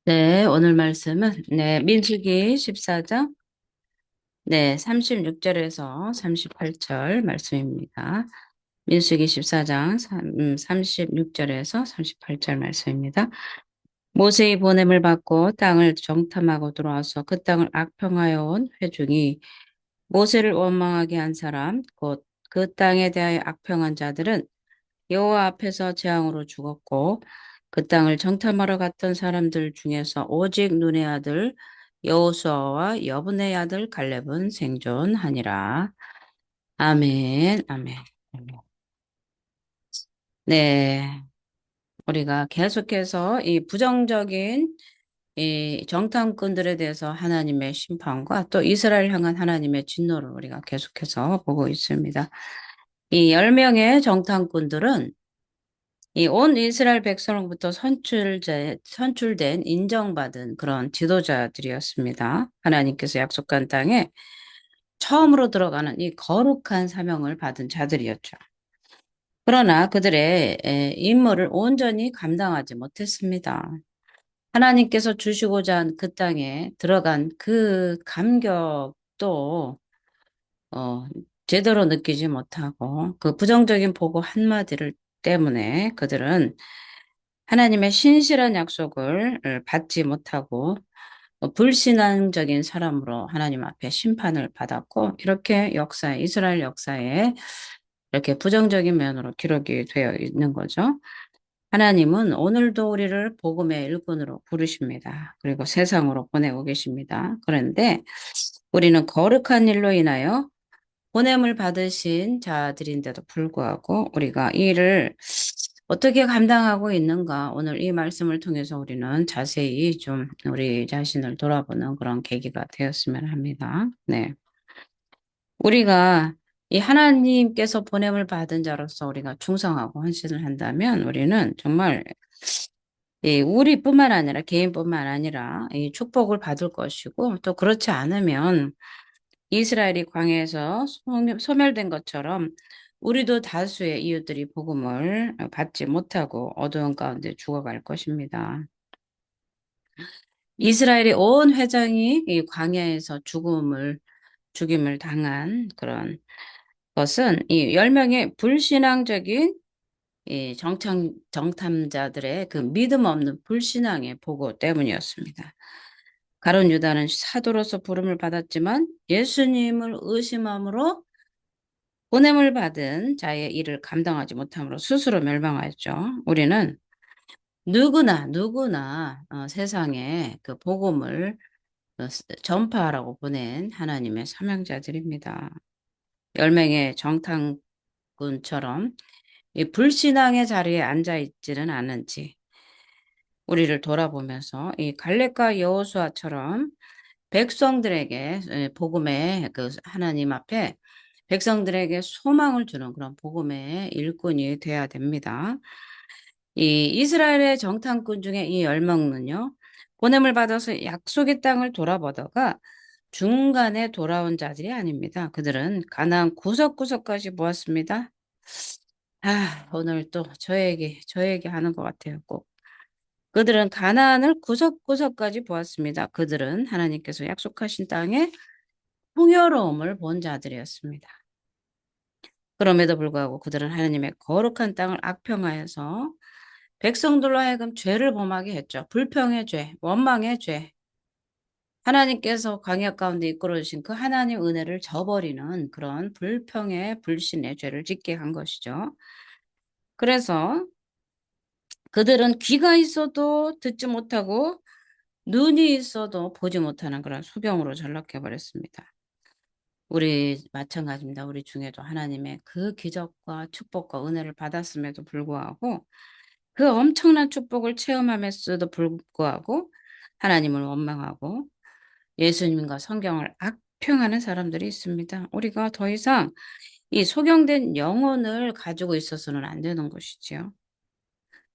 네, 오늘 말씀은 민수기 14장 36절에서 38절 말씀입니다. 민수기 14장 36절에서 38절 말씀입니다. 모세의 보냄을 받고 땅을 정탐하고 들어와서 그 땅을 악평하여 온 회중이 모세를 원망하게 한 사람 곧 그 땅에 대하여 악평한 자들은 여호와 앞에서 재앙으로 죽었고 그 땅을 정탐하러 갔던 사람들 중에서 오직 눈의 아들 여호수아와 여분의 아들 갈렙은 생존하니라. 아멘, 아멘, 아멘. 네, 우리가 계속해서 이 부정적인 이 정탐꾼들에 대해서 하나님의 심판과 또 이스라엘 향한 하나님의 진노를 우리가 계속해서 보고 있습니다. 이 10명의 정탐꾼들은 이 온 이스라엘 백성으로부터 선출된 인정받은 그런 지도자들이었습니다. 하나님께서 약속한 땅에 처음으로 들어가는 이 거룩한 사명을 받은 자들이었죠. 그러나 그들의 임무를 온전히 감당하지 못했습니다. 하나님께서 주시고자 한 그 땅에 들어간 그 감격도 어, 제대로 느끼지 못하고 그 부정적인 보고 한마디를 때문에 그들은 하나님의 신실한 약속을 받지 못하고 불신앙적인 사람으로 하나님 앞에 심판을 받았고 이렇게 이스라엘 역사에 이렇게 부정적인 면으로 기록이 되어 있는 거죠. 하나님은 오늘도 우리를 복음의 일꾼으로 부르십니다. 그리고 세상으로 보내고 계십니다. 그런데 우리는 거룩한 일로 인하여 보냄을 받으신 자들인데도 불구하고 우리가 이 일을 어떻게 감당하고 있는가 오늘 이 말씀을 통해서 우리는 자세히 좀 우리 자신을 돌아보는 그런 계기가 되었으면 합니다. 네. 우리가 이 하나님께서 보냄을 받은 자로서 우리가 충성하고 헌신을 한다면 우리는 정말 우리뿐만 아니라 개인뿐만 아니라 이 축복을 받을 것이고 또 그렇지 않으면 이스라엘이 광야에서 소멸된 것처럼 우리도 다수의 이웃들이 복음을 받지 못하고 어두운 가운데 죽어갈 것입니다. 이스라엘의 온 회장이 이 광야에서 죽임을 당한 그런 것은 이 10명의 불신앙적인 이 정탐자들의 그 믿음 없는 불신앙의 보고 때문이었습니다. 가룟 유다는 사도로서 부름을 받았지만 예수님을 의심함으로 보냄을 받은 자의 일을 감당하지 못함으로 스스로 멸망하였죠. 우리는 누구나 세상에 그 복음을 전파하라고 보낸 하나님의 사명자들입니다. 10명의 정탐꾼처럼 이 불신앙의 자리에 앉아 있지는 않은지 우리를 돌아보면서 이 갈렙과 여호수아처럼 백성들에게 복음의 그 하나님 앞에 백성들에게 소망을 주는 그런 복음의 일꾼이 돼야 됩니다. 이 이스라엘의 정탐꾼 중에 이 10명은요. 보냄을 받아서 약속의 땅을 돌아보다가 중간에 돌아온 자들이 아닙니다. 그들은 가나안 구석구석까지 모았습니다. 오늘 또 저에게 하는 것 같아요. 꼭. 그들은 가나안을 구석구석까지 보았습니다. 그들은 하나님께서 약속하신 땅에 풍요로움을 본 자들이었습니다. 그럼에도 불구하고 그들은 하나님의 거룩한 땅을 악평하여서 백성들로 하여금 죄를 범하게 했죠. 불평의 죄, 원망의 죄. 하나님께서 광야 가운데 이끌어 주신 그 하나님 은혜를 저버리는 그런 불평의 불신의 죄를 짓게 한 것이죠. 그래서 그들은 귀가 있어도 듣지 못하고 눈이 있어도 보지 못하는 그런 수경으로 전락해 버렸습니다. 우리 마찬가지입니다. 우리 중에도 하나님의 그 기적과 축복과 은혜를 받았음에도 불구하고 그 엄청난 축복을 체험함에도 불구하고 하나님을 원망하고 예수님과 성경을 악평하는 사람들이 있습니다. 우리가 더 이상 이 소경된 영혼을 가지고 있어서는 안 되는 것이지요.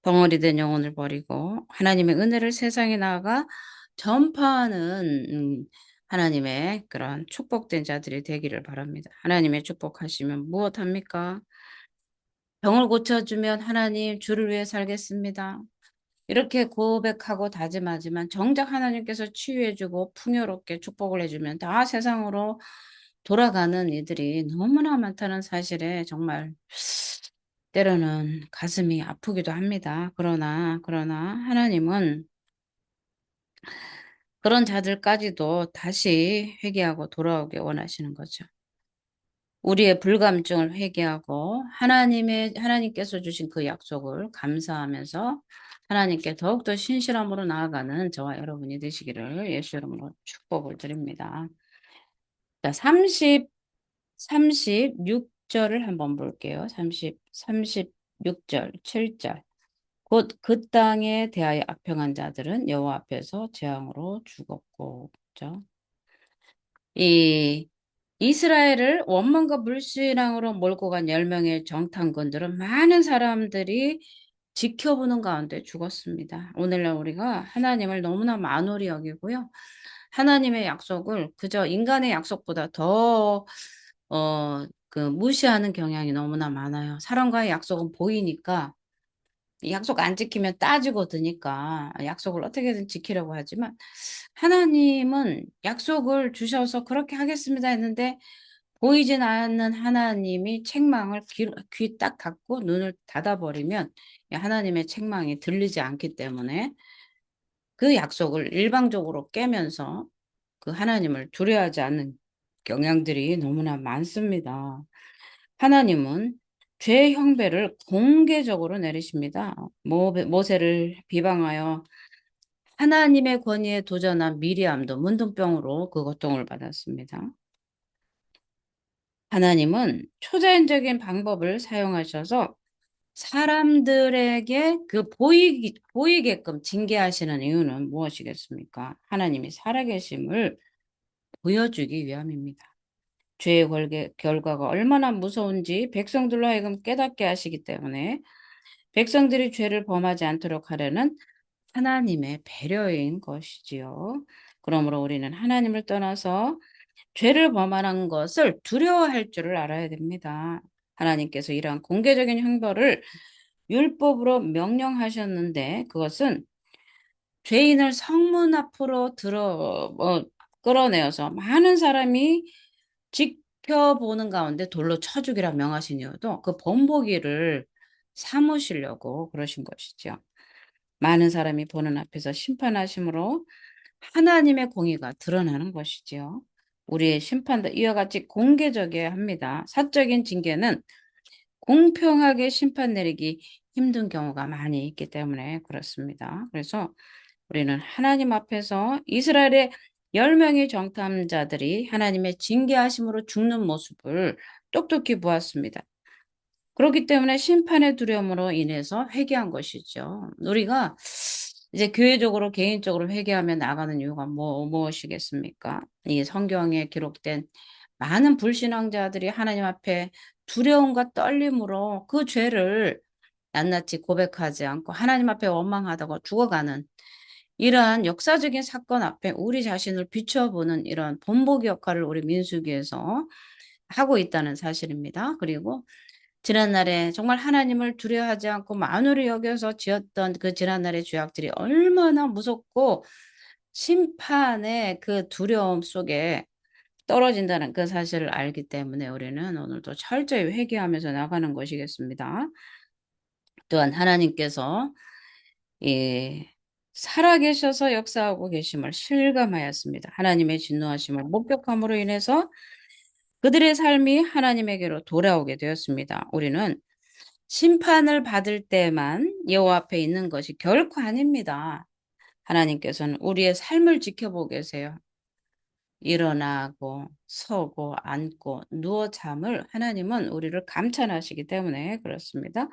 덩어리 된 영혼을 버리고 하나님의 은혜를 세상에 나아가 전파하는 하나님의 그런 축복된 자들이 되기를 바랍니다. 하나님의 축복하시면 무엇합니까? 병을 고쳐주면 하나님 주를 위해 살겠습니다. 이렇게 고백하고 다짐하지만 정작 하나님께서 치유해주고 풍요롭게 축복을 해주면 다 세상으로 돌아가는 이들이 너무나 많다는 사실에 정말 때로는 가슴이 아프기도 합니다. 그러나 하나님은 그런 자들까지도 다시 회개하고 돌아오게 원하시는 거죠. 우리의 불감증을 회개하고 하나님께서 주신 그 약속을 감사하면서 하나님께 더욱더 신실함으로 나아가는 저와 여러분이 되시기를 예수 이름으로 축복을 드립니다. 자, 36절을 한번 볼게요. 36절, 7절. 곧 그 땅에 대하여 악평한 자들은 여호와 앞에서 재앙으로 죽었고. 그죠? 이 이스라엘을 원망과 불신앙으로 몰고 간 10명의 정탐꾼들은 많은 사람들이 지켜보는 가운데 죽었습니다. 오늘날 우리가 하나님을 너무나 만홀히 여기고요. 하나님의 약속을 그저 인간의 약속보다 더, 무시하는 경향이 너무나 많아요. 사람과의 약속은 보이니까 약속 안 지키면 따지고 드니까 약속을 어떻게든 지키려고 하지만 하나님은 약속을 주셔서 그렇게 하겠습니다 했는데 보이진 않는 하나님이 책망을 귀 딱 닫고 눈을 닫아버리면 하나님의 책망이 들리지 않기 때문에 그 약속을 일방적으로 깨면서 그 하나님을 두려워하지 않는 경향들이 너무나 많습니다. 하나님은 죄의 형배를 공개적으로 내리십니다. 모세를 비방하여 하나님의 권위에 도전한 미리암도 문둥병으로 그 고통을 받았습니다. 하나님은 초자연적인 방법을 사용하셔서 사람들에게 보이게끔 징계하시는 이유는 무엇이겠습니까? 하나님이 살아계심을 보여주기 위함입니다. 죄의 결과가 얼마나 무서운지 백성들로 하여금 깨닫게 하시기 때문에 백성들이 죄를 범하지 않도록 하려는 하나님의 배려인 것이지요. 그러므로 우리는 하나님을 떠나서 죄를 범하는 것을 두려워할 줄을 알아야 됩니다. 하나님께서 이러한 공개적인 형벌을 율법으로 명령하셨는데 그것은 죄인을 성문 앞으로 끌어내어서 많은 사람이 지켜보는 가운데 돌로 쳐 죽이라 명하신 이유도 그 본보기를 삼으시려고 그러신 것이죠. 많은 사람이 보는 앞에서 심판하심으로 하나님의 공의가 드러나는 것이지요. 우리의 심판도 이와 같이 공개적이어야 합니다. 사적인 징계는 공평하게 심판 내리기 힘든 경우가 많이 있기 때문에 그렇습니다. 그래서 우리는 하나님 앞에서 이스라엘의 10명의 정탐자들이 하나님의 징계하심으로 죽는 모습을 똑똑히 보았습니다. 그렇기 때문에 심판의 두려움으로 인해서 회개한 것이죠. 우리가 이제 교회적으로 개인적으로 회개하며 나가는 이유가 무엇이겠습니까? 이 성경에 기록된 많은 불신앙자들이 하나님 앞에 두려움과 떨림으로 그 죄를 낱낱이 고백하지 않고 하나님 앞에 원망하다가 죽어가는 이러한 역사적인 사건 앞에 우리 자신을 비춰보는 이런 본보기 역할을 우리 민수기에서 하고 있다는 사실입니다. 그리고 지난날에 정말 하나님을 두려워하지 않고 만우리 여겨서 지었던 그 지난날의 죄악들이 얼마나 무섭고 심판의 그 두려움 속에 떨어진다는 그 사실을 알기 때문에 우리는 오늘도 철저히 회개하면서 나가는 것이겠습니다. 또한 하나님께서 이 살아계셔서 역사하고 계심을 실감하였습니다. 하나님의 진노하심을 목격함으로 인해서 그들의 삶이 하나님에게로 돌아오게 되었습니다. 우리는 심판을 받을 때만 여호와 앞에 있는 것이 결코 아닙니다. 하나님께서는 우리의 삶을 지켜보고 계세요. 일어나고 서고 앉고 누워 잠을 하나님은 우리를 감찰하시기 때문에 그렇습니다.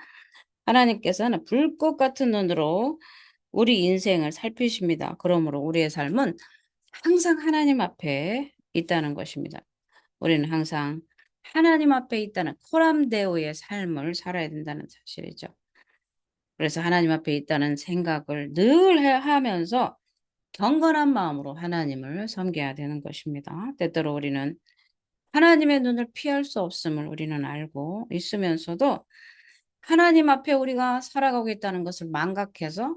하나님께서는 불꽃 같은 눈으로 우리 인생을 살피십니다. 그러므로 우리의 삶은 항상 하나님 앞에 있다는 것입니다. 우리는 항상 하나님 앞에 있다는 코람데오의 삶을 살아야 된다는 사실이죠. 그래서 하나님 앞에 있다는 생각을 늘 하면서 경건한 마음으로 하나님을 섬겨야 되는 것입니다. 때때로 우리는 하나님의 눈을 피할 수 없음을 우리는 알고 있으면서도 하나님 앞에 우리가 살아가고 있다는 것을 망각해서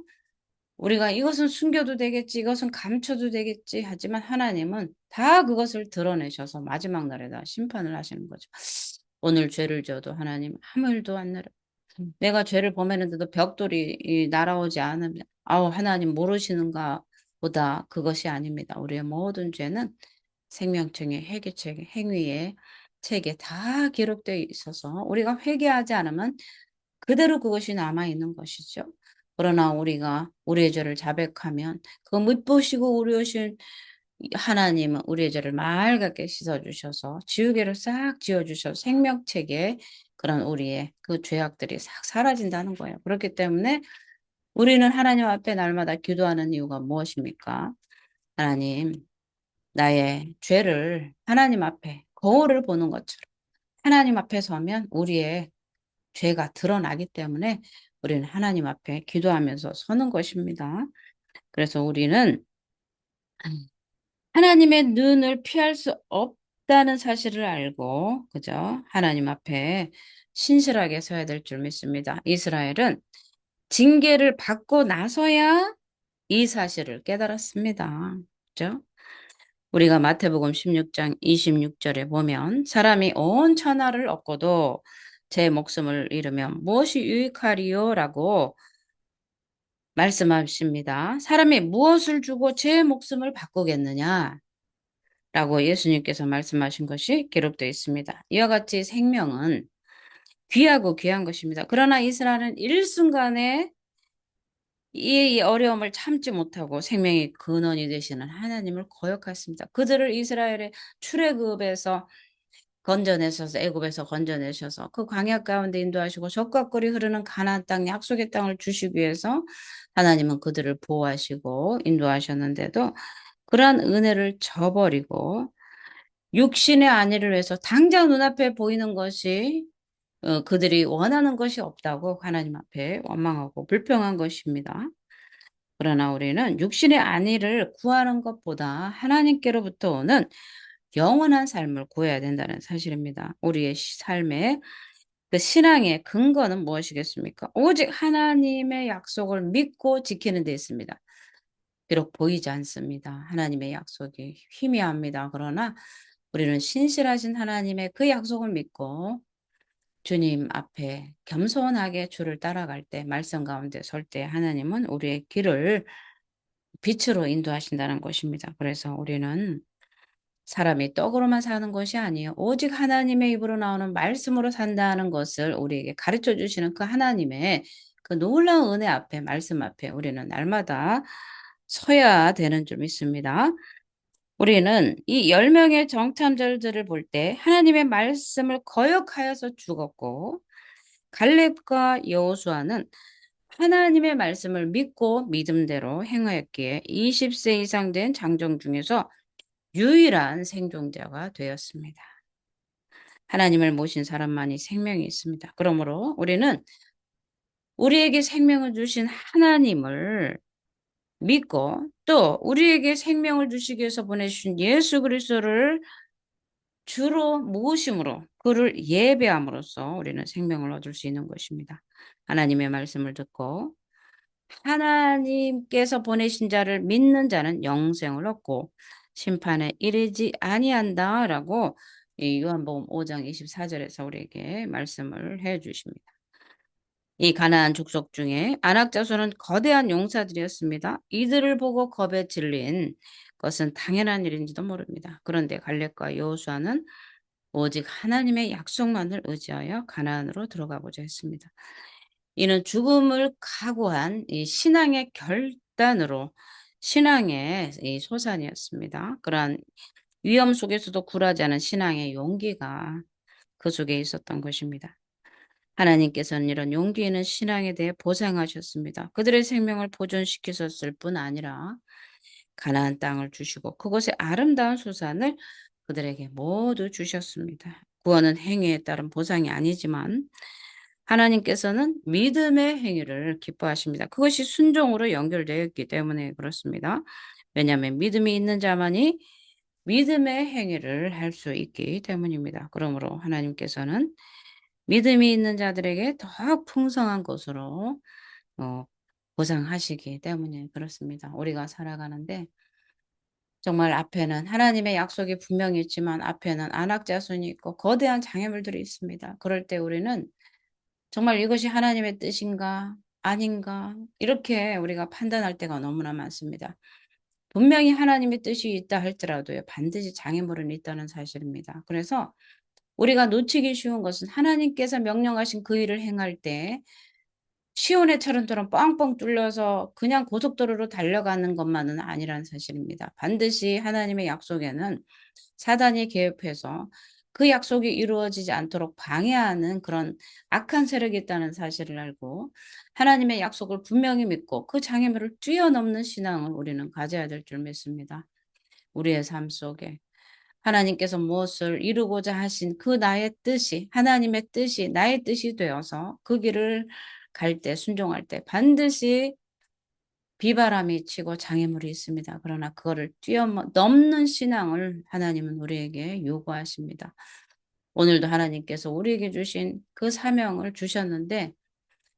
우리가 이것은 숨겨도 되겠지, 이것은 감춰도 되겠지 하지만 하나님은 다 그것을 드러내셔서 마지막 날에다 심판을 하시는 거죠. 오늘 죄를 져도 하나님 아무 일도 안 내려. 내가 죄를 범했는데도 벽돌이 날아오지 않으면 아우 하나님 모르시는가 보다 그것이 아닙니다. 우리의 모든 죄는 생명책의 회개책 행위의 책에 다 기록되어 있어서 우리가 회개하지 않으면 그대로 그것이 남아 있는 것이죠. 그러나 우리가 우리의 죄를 자백하면 그 묻보시고 우려오신 하나님은 우리의 죄를 맑게 씻어주셔서 지우개를 싹 지워주셔서 생명책에 그런 우리의 그 죄악들이 싹 사라진다는 거예요. 그렇기 때문에 우리는 하나님 앞에 날마다 기도하는 이유가 무엇입니까? 하나님, 나의 죄를 하나님 앞에 거울을 보는 것처럼 하나님 앞에 서면 우리의 죄가 드러나기 때문에 우리는 하나님 앞에 기도하면서 서는 것입니다. 그래서 우리는 하나님의 눈을 피할 수 없다는 사실을 알고, 그죠? 하나님 앞에 신실하게 서야 될 줄 믿습니다. 이스라엘은 징계를 받고 나서야 이 사실을 깨달았습니다. 그죠? 우리가 마태복음 16장 26절에 보면 사람이 온 천하를 얻고도 제 목숨을 잃으면 무엇이 유익하리요? 라고 말씀하십니다. 사람이 무엇을 주고 제 목숨을 바꾸겠느냐? 라고 예수님께서 말씀하신 것이 기록되어 있습니다. 이와 같이 생명은 귀하고 귀한 것입니다. 그러나 이스라엘은 일순간에 이 어려움을 참지 못하고 생명의 근원이 되시는 하나님을 거역했습니다. 그들을 이스라엘의 출애굽에서 건져내셔서 애굽에서 건져내셔서 그 광야 가운데 인도하시고 적과 꿀이 흐르는 가나안 땅 약속의 땅을 주시기 위해서 하나님은 그들을 보호하시고 인도하셨는데도 그러한 은혜를 저버리고 육신의 안위를 위해서 당장 눈앞에 보이는 것이 그들이 원하는 것이 없다고 하나님 앞에 원망하고 불평한 것입니다. 그러나 우리는 육신의 안위를 구하는 것보다 하나님께로부터 오는 영원한 삶을 구해야 된다는 사실입니다. 우리의 삶의 그 신앙의 근거는 무엇이겠습니까? 오직 하나님의 약속을 믿고 지키는 데 있습니다. 비록 보이지 않습니다. 하나님의 약속이 희미합니다. 그러나 우리는 신실하신 하나님의 그 약속을 믿고 주님 앞에 겸손하게 주를 따라갈 때, 말씀 가운데 설 때 하나님은 우리의 길을 빛으로 인도하신다는 것입니다. 그래서 우리는 사람이 떡으로만 사는 것이 아니에요. 오직 하나님의 입으로 나오는 말씀으로 산다는 것을 우리에게 가르쳐 주시는 그 하나님의 그 놀라운 은혜 앞에, 말씀 앞에 우리는 날마다 서야 되는 줄 믿습니다. 우리는 이 10명의 정탐절들을 볼 때 하나님의 말씀을 거역하여서 죽었고 갈렙과 여호수아는 하나님의 말씀을 믿고 믿음대로 행하였기에 20세 이상 된 장정 중에서 유일한 생존자가 되었습니다. 하나님을 모신 사람만이 생명이 있습니다. 그러므로 우리는 우리에게 생명을 주신 하나님을 믿고 또 우리에게 생명을 주시기 위해서 보내주신 예수 그리스도를 주로 모심으로 그를 예배함으로써 우리는 생명을 얻을 수 있는 것입니다. 하나님의 말씀을 듣고 하나님께서 보내신 자를 믿는 자는 영생을 얻고 심판에 이르지 아니한다라고 이 요한복음 5장 24절에서 우리에게 말씀을 해 주십니다. 이 가나안 족속 중에 아낙 자손은 거대한 용사들이었습니다. 이들을 보고 겁에 질린 것은 당연한 일인지도 모릅니다. 그런데 갈렙과 여호수아는 오직 하나님의 약속만을 의지하여 가나안으로 들어가고자 했습니다. 이는 죽음을 각오한 이 신앙의 결단으로 신앙의 이 소산이었습니다. 그러한 위험 속에서도 굴하지 않은 신앙의 용기가 그 속에 있었던 것입니다. 하나님께서는 이런 용기 있는 신앙에 대해 보상하셨습니다. 그들의 생명을 보존시키셨을 뿐 아니라 가나안 땅을 주시고 그곳의 아름다운 수산을 그들에게 모두 주셨습니다. 구원은 행위에 따른 보상이 아니지만 하나님께서는 믿음의 행위를 기뻐하십니다. 그것이 순종으로 연결되어 있기 때문에 그렇습니다. 왜냐하면 믿음이 있는 자만이 믿음의 행위를 할 수 있기 때문입니다. 그러므로 하나님께서는 믿음이 있는 자들에게 더 풍성한 것으로 보장하시기 때문에 그렇습니다. 우리가 살아가는데 정말 앞에는 하나님의 약속이 분명히 있지만 앞에는 안악자손이 있고 거대한 장애물들이 있습니다. 그럴 때 우리는 정말 이것이 하나님의 뜻인가 아닌가 이렇게 우리가 판단할 때가 너무나 많습니다. 분명히 하나님의 뜻이 있다 할지라도요, 반드시 장애물은 있다는 사실입니다. 그래서 우리가 놓치기 쉬운 것은 하나님께서 명령하신 그 일을 행할 때 시온의 철원처럼 뻥뻥 뚫려서 그냥 고속도로로 달려가는 것만은 아니라는 사실입니다. 반드시 하나님의 약속에는 사단이 개입해서 그 약속이 이루어지지 않도록 방해하는 그런 악한 세력이 있다는 사실을 알고 하나님의 약속을 분명히 믿고 그 장애물을 뛰어넘는 신앙을 우리는 가져야 될 줄 믿습니다. 우리의 삶 속에 하나님께서 무엇을 이루고자 하신 그 나의 뜻이 하나님의 뜻이 나의 뜻이 되어서 그 길을 갈 때 순종할 때 반드시 비바람이 치고 장애물이 있습니다. 그러나 그거를 뛰어넘는 신앙을 하나님은 우리에게 요구하십니다. 오늘도 하나님께서 우리에게 주신 그 사명을 주셨는데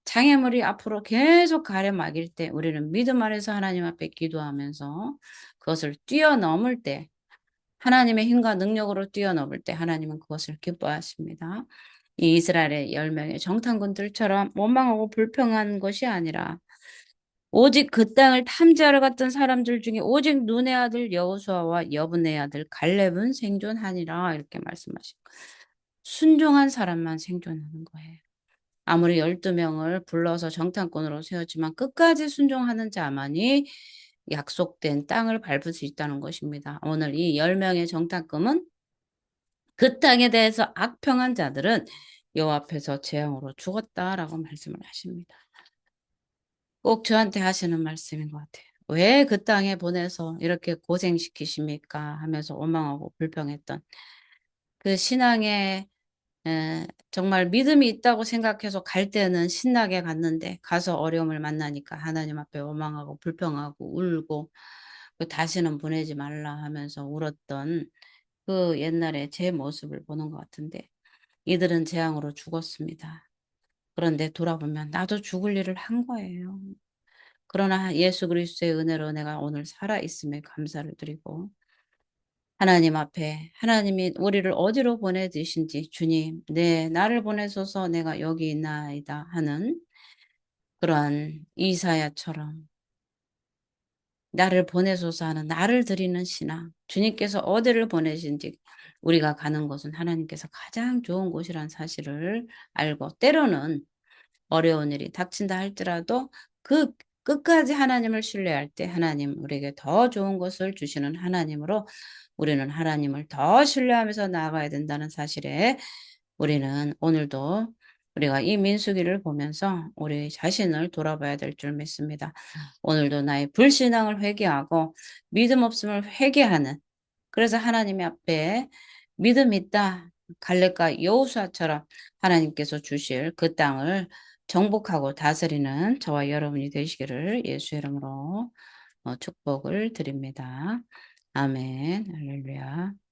장애물이 앞으로 계속 가려막일 때 우리는 믿음 안에서 하나님 앞에 기도하면서 그것을 뛰어넘을 때 하나님의 힘과 능력으로 뛰어넘을 때 하나님은 그것을 기뻐하십니다. 이 이스라엘의 10명의 정탐꾼들처럼 원망하고 불평한 것이 아니라 오직 그 땅을 탐지하러 갔던 사람들 중에 오직 눈의 아들 여호수아와 여분의 아들 갈렙은 생존하니라 이렇게 말씀하시고 순종한 사람만 생존하는 거예요. 아무리 12명을 불러서 정탐꾼으로 세웠지만 끝까지 순종하는 자만이 약속된 땅을 밟을 수 있다는 것입니다. 오늘 이 10명의 정탐꾼은 그 땅에 대해서 악평한 자들은 여호와 앞에서 재앙으로 죽었다라고 말씀을 하십니다. 꼭 저한테 하시는 말씀인 것 같아요. 왜 그 땅에 보내서 이렇게 고생시키십니까? 하면서 원망하고 불평했던 그 신앙에 정말 믿음이 있다고 생각해서 갈 때는 신나게 갔는데 가서 어려움을 만나니까 하나님 앞에 원망하고 불평하고 울고 그 다시는 보내지 말라 하면서 울었던 그 옛날에 제 모습을 보는 것 같은데 이들은 재앙으로 죽었습니다. 그런데 돌아보면 나도 죽을 일을 한 거예요. 그러나 예수 그리스도의 은혜로 내가 오늘 살아 있음에 감사를 드리고 하나님 앞에 하나님이 우리를 어디로 보내주신지 주님, 네, 나를 보내소서 내가 여기 있나이다 하는 그러한 이사야처럼 나를 보내소서 하는 나를 드리는 신앙, 주님께서 어디를 보내신지 우리가 가는 곳은 하나님께서 가장 좋은 곳이란 사실을 알고 때로는 어려운 일이 닥친다 할지라도 그 끝까지 하나님을 신뢰할 때 하나님 우리에게 더 좋은 것을 주시는 하나님으로 우리는 하나님을 더 신뢰하면서 나아가야 된다는 사실에 우리는 오늘도 우리가 이 민수기를 보면서 우리 자신을 돌아봐야 될 줄 믿습니다. 오늘도 나의 불신앙을 회개하고 믿음 없음을 회개하는 그래서 하나님 앞에 믿음 있다. 갈렙과 여호수아처럼 하나님께서 주실 그 땅을 정복하고 다스리는 저와 여러분이 되시기를 예수의 이름으로 축복을 드립니다. 아멘. 할렐루야.